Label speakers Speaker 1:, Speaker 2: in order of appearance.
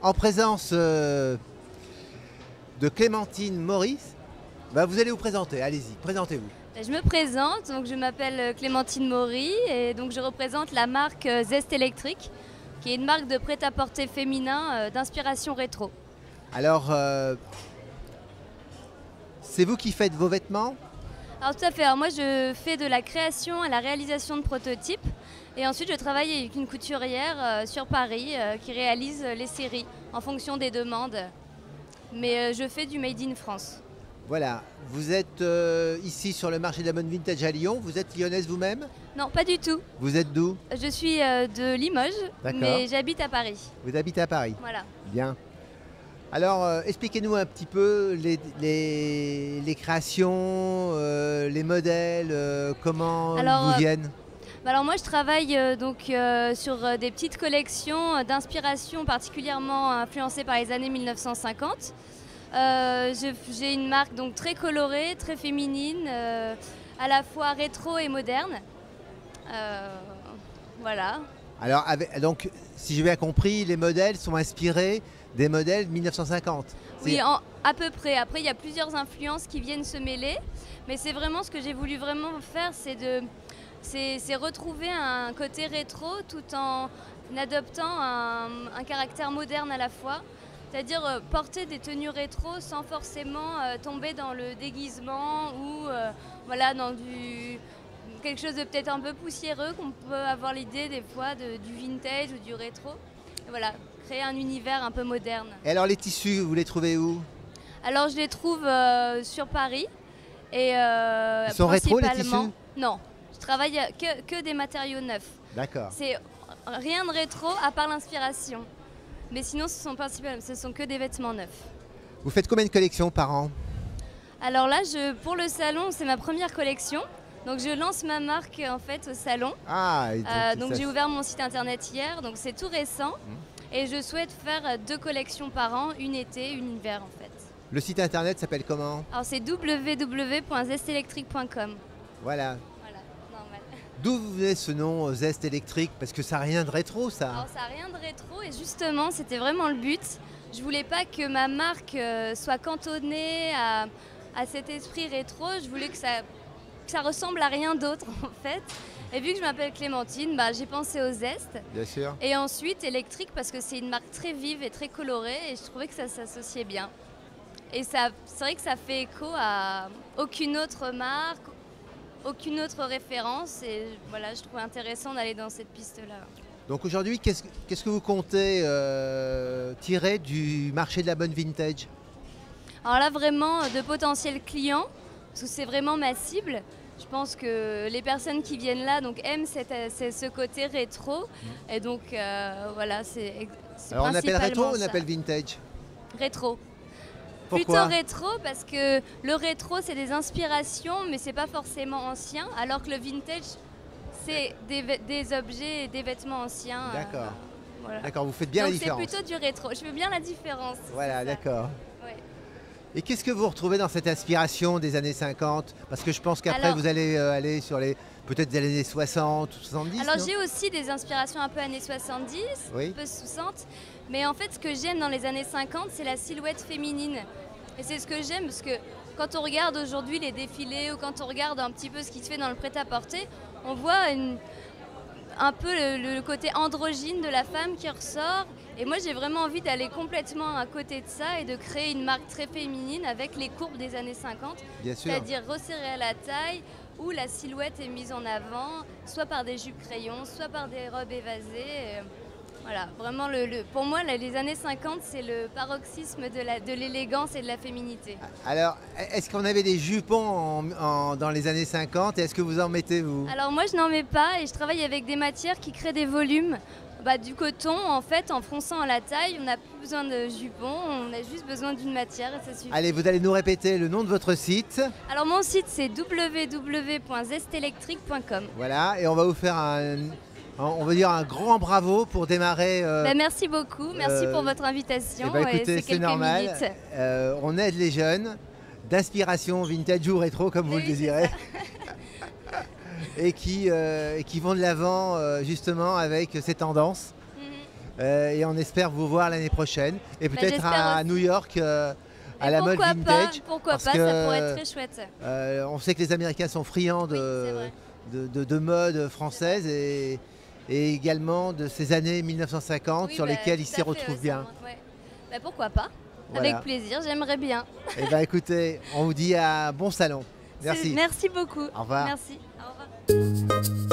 Speaker 1: en présence de Clémentine Maurice. Vous allez vous présenter, allez-y, présentez-vous.
Speaker 2: Je me présente, donc je m'appelle Clémentine Maury et donc je représente la marque Zest Electric, qui est une marque de prêt-à-porter féminin d'inspiration rétro.
Speaker 1: Alors, c'est vous qui faites vos vêtements?
Speaker 2: Alors tout à fait, alors moi je fais de la création et la réalisation de prototypes et ensuite je travaille avec une couturière sur Paris qui réalise les séries en fonction des demandes. Mais je fais du Made in France.
Speaker 1: Voilà, vous êtes ici sur le marché de la mode vintage à Lyon, vous êtes lyonnaise vous-même?
Speaker 2: Non, pas du tout.
Speaker 1: Vous êtes d'où?
Speaker 2: Je suis de Limoges, mais j'habite à Paris.
Speaker 1: Vous habitez à Paris?
Speaker 2: Voilà.
Speaker 1: Bien. Alors, expliquez-nous un petit peu les créations, les modèles, comment ils vous viennent?
Speaker 2: Alors moi je travaille sur des petites collections d'inspiration particulièrement influencées par les années 1950. J'ai une marque donc très colorée, très féminine, à la fois rétro et moderne. Voilà.
Speaker 1: Alors, donc, si j'ai bien compris, les modèles sont inspirés des modèles 1950.
Speaker 2: Oui, à peu près. Après, il y a plusieurs influences qui viennent se mêler, mais c'est vraiment ce que j'ai voulu vraiment faire, c'est retrouver un côté rétro tout en adoptant un caractère moderne à la fois. C'est-à-dire porter des tenues rétro sans forcément tomber dans le déguisement ou voilà, dans quelque chose de peut-être un peu poussiéreux, qu'on peut avoir l'idée des fois du vintage ou du rétro. Et voilà, créer un univers un peu moderne.
Speaker 1: Et alors les tissus, vous les trouvez où?
Speaker 2: Alors je les trouve sur Paris. Et,
Speaker 1: ils sont rétro les tissus?
Speaker 2: Non, je travaille que des matériaux neufs.
Speaker 1: D'accord.
Speaker 2: C'est rien de rétro à part l'inspiration. Mais sinon, ce sont que des vêtements neufs.
Speaker 1: Vous faites combien de collections par an?
Speaker 2: Alors là, pour le salon, c'est ma première collection. Donc je lance ma marque en fait au salon.
Speaker 1: Ah,
Speaker 2: donc j'ai ouvert mon site internet hier, donc c'est tout récent. Et je souhaite faire 2 collections par an, une été, une hiver en fait.
Speaker 1: Le site internet s'appelle comment?
Speaker 2: Alors c'est www.zestelectric.com.
Speaker 1: Voilà.
Speaker 2: Voilà, normal.
Speaker 1: D'où venait ce nom Zest Electric? Parce que ça n'a rien de rétro, ça.
Speaker 2: Alors ça n'a rien de rétro et justement, c'était vraiment le but. Je voulais pas que ma marque soit cantonnée à cet esprit rétro. Je voulais que ça ressemble à rien d'autre en fait. Et vu que je m'appelle Clémentine, j'ai pensé au Zest.
Speaker 1: Bien sûr.
Speaker 2: Et ensuite électrique parce que c'est une marque très vive et très colorée et je trouvais que ça s'associait bien. Et c'est vrai que ça fait écho à aucune autre marque, aucune autre référence et voilà, je trouvais intéressant d'aller dans cette piste-là.
Speaker 1: Donc aujourd'hui, qu'est-ce que vous comptez tirer du marché de la mode vintage?
Speaker 2: Alors là, vraiment, de potentiels clients, parce que c'est vraiment ma cible. Je pense que les personnes qui viennent là aiment ce côté rétro. Et donc, voilà, c'est
Speaker 1: Alors on appelle rétro ou on
Speaker 2: ça.
Speaker 1: appelle vintage?
Speaker 2: Rétro.
Speaker 1: Pourquoi?
Speaker 2: Plutôt rétro, parce que le rétro, c'est des inspirations, mais c'est pas forcément ancien. Alors que le vintage, c'est des objets et des vêtements anciens.
Speaker 1: D'accord.
Speaker 2: Voilà.
Speaker 1: D'accord, vous faites bien la différence.
Speaker 2: Donc c'est plutôt du rétro. Je fais bien la différence.
Speaker 1: Voilà, d'accord.
Speaker 2: Ouais.
Speaker 1: Et qu'est-ce que vous retrouvez dans cette inspiration des années 50? Parce que je pense qu'après vous allez aller sur peut-être des années 60 ou 70.
Speaker 2: Alors j'ai aussi des inspirations un peu années 70,
Speaker 1: oui.
Speaker 2: un peu 60. Mais en fait, ce que j'aime dans les années 50, c'est la silhouette féminine. Et c'est ce que j'aime parce que quand on regarde aujourd'hui les défilés ou quand on regarde un petit peu ce qui se fait dans le prêt-à-porter, on voit un peu le côté androgyne de la femme qui ressort. Et moi, j'ai vraiment envie d'aller complètement à côté de ça et de créer une marque très féminine avec les courbes des années 50.
Speaker 1: Bien sûr.
Speaker 2: C'est-à-dire resserrée à la taille, où la silhouette est mise en avant, soit par des jupes crayons, soit par des robes évasées. Voilà, vraiment, pour moi, les années 50, c'est le paroxysme de l'élégance et de la féminité.
Speaker 1: Alors, est-ce qu'on avait des jupons dans les années 50 et est-ce que vous en mettez, vous?
Speaker 2: Alors moi, je n'en mets pas et je travaille avec des matières qui créent des volumes. Du coton, en fait, en fronçant à la taille, on n'a plus besoin de jupons, on a juste besoin d'une matière et ça suffit.
Speaker 1: Allez, vous allez nous répéter le nom de votre site.
Speaker 2: Alors mon site, c'est www.zestelectric.com.
Speaker 1: Voilà, et on va vous faire on va dire un grand bravo pour démarrer.
Speaker 2: Merci beaucoup, merci pour votre invitation.
Speaker 1: Écoutez, c'est normal. On aide les jeunes d'inspiration vintage ou rétro, comme vous le désirez. et qui vont de l'avant justement avec ces tendances. Et on espère vous voir l'année prochaine. Et peut-être à
Speaker 2: aussi.
Speaker 1: New York, à la mode vintage.
Speaker 2: Pourquoi pas, ça pourrait être très chouette.
Speaker 1: On sait que les Américains sont friands de mode française et également de ces années 1950 sur lesquelles ils s'y retrouvent bien.
Speaker 2: Ouais. Pourquoi pas, voilà. Avec plaisir, j'aimerais bien.
Speaker 1: Et écoutez, on vous dit à bon salon. Merci.
Speaker 2: Merci beaucoup.
Speaker 1: Au revoir.
Speaker 2: Merci. Au revoir.